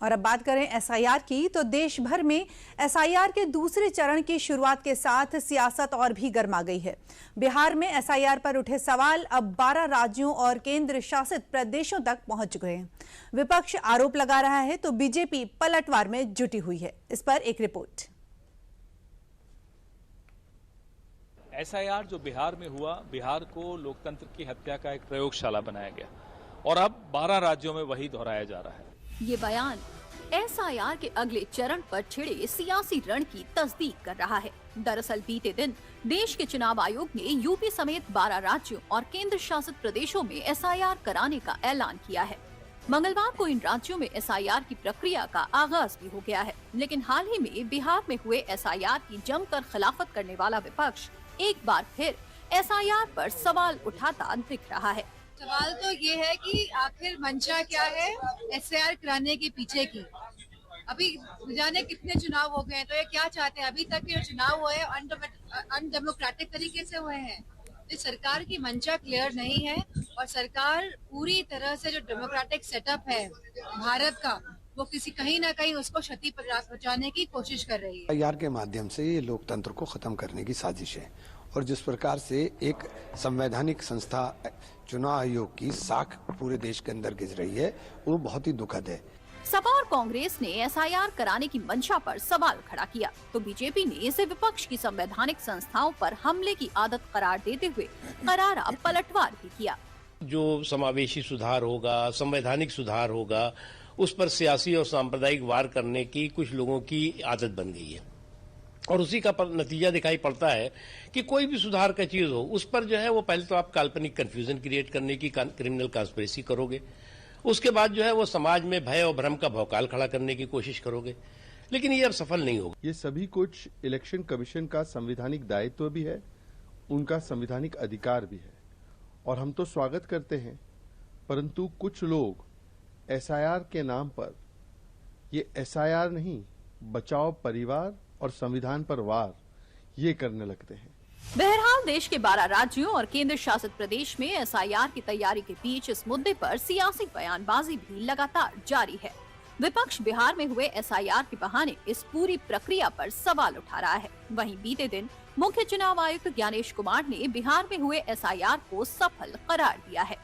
और अब बात करें एसआईआर की, तो देश भर में एसआईआर के दूसरे चरण की शुरुआत के साथ सियासत और भी गर्मा गई है। बिहार में एसआईआर पर उठे सवाल अब 12 राज्यों और केंद्र शासित प्रदेशों तक पहुंच गए हैं। विपक्ष आरोप लगा रहा है तो बीजेपी पलटवार में जुटी हुई है। इस पर एक रिपोर्ट। एसआईआर जो बिहार में हुआ, बिहार को लोकतंत्र की हत्या का एक प्रयोगशाला बनाया गया और अब 12 राज्यों में वही दोहराया जा रहा है। ये बयान एसआईआर के अगले चरण पर छिड़े सियासी रण की तस्दीक कर रहा है। दरअसल बीते दिन देश के चुनाव आयोग ने यूपी समेत 12 राज्यों और केंद्र शासित प्रदेशों में एसआईआर कराने का ऐलान किया है। मंगलवार को इन राज्यों में एसआईआर की प्रक्रिया का आगाज भी हो गया है, लेकिन हाल ही में बिहार में हुए एसआईआर की जमकर खिलाफत करने वाला विपक्ष एक बार फिर एसआईआर पर सवाल उठाता दिख रहा है। सवाल तो ये है कि आखिर मंशा क्या है एसआईआर कराने के पीछे की। अभी जाने कितने चुनाव हो गए हैं, तो ये क्या चाहते हैं? अभी तक के चुनाव हुए अनडेमोक्रेटिक तरीके से हुए हैं। तो सरकार की मंशा क्लियर नहीं है और सरकार पूरी तरह से जो डेमोक्रेटिक सेटअप है भारत का, वो कहीं ना कहीं उसको क्षति पहुंचाने की कोशिश कर रही है। एसआईआर के माध्यम से ये लोकतंत्र को खत्म करने की साजिश है और जिस प्रकार से एक संवैधानिक संस्था चुनाव आयोग की साख पूरे देश के अंदर गिर रही है, वो बहुत ही दुखद है। सपा और कांग्रेस ने एसआईआर कराने की मंशा पर सवाल खड़ा किया, तो बीजेपी ने इसे विपक्ष की संवैधानिक संस्थाओं पर हमले की आदत करार देते हुए करारा पलटवार भी किया। जो समावेशी सुधार होगा, संवैधानिक सुधार होगा, उस पर सियासी और सांप्रदायिक वार करने की कुछ लोगों की आदत बन गई है और उसी का नतीजा दिखाई पड़ता है कि कोई भी सुधार का चीज हो, उस पर जो है वो पहले तो आप काल्पनिक कंफ्यूजन क्रिएट करने की क्रिमिनल कॉन्स्पिरेसी करोगे, उसके बाद जो है वो समाज में भय और भ्रम का भौकाल खड़ा करने की कोशिश करोगे, लेकिन ये अब सफल नहीं होगा। ये सभी कुछ इलेक्शन कमीशन का संवैधानिक दायित्व भी है, उनका संवैधानिक अधिकार भी है और हम तो स्वागत करते हैं, परंतु कुछ लोग एसआईआर के नाम पर, ये एसआईआर नहीं, बचाओ परिवार और संविधान पर वार, ये करने लगते हैं। बहरहाल देश के 12 राज्यों और केंद्र शासित प्रदेश में एसआईआर की तैयारी के बीच इस मुद्दे पर सियासी बयानबाजी भी लगातार जारी है। विपक्ष बिहार में हुए एसआईआर के बहाने इस पूरी प्रक्रिया पर सवाल उठा रहा है। वहीं बीते दिन मुख्य चुनाव आयुक्त ज्ञानेश कुमार ने बिहार में हुए एसआईआर को सफल करार दिया है।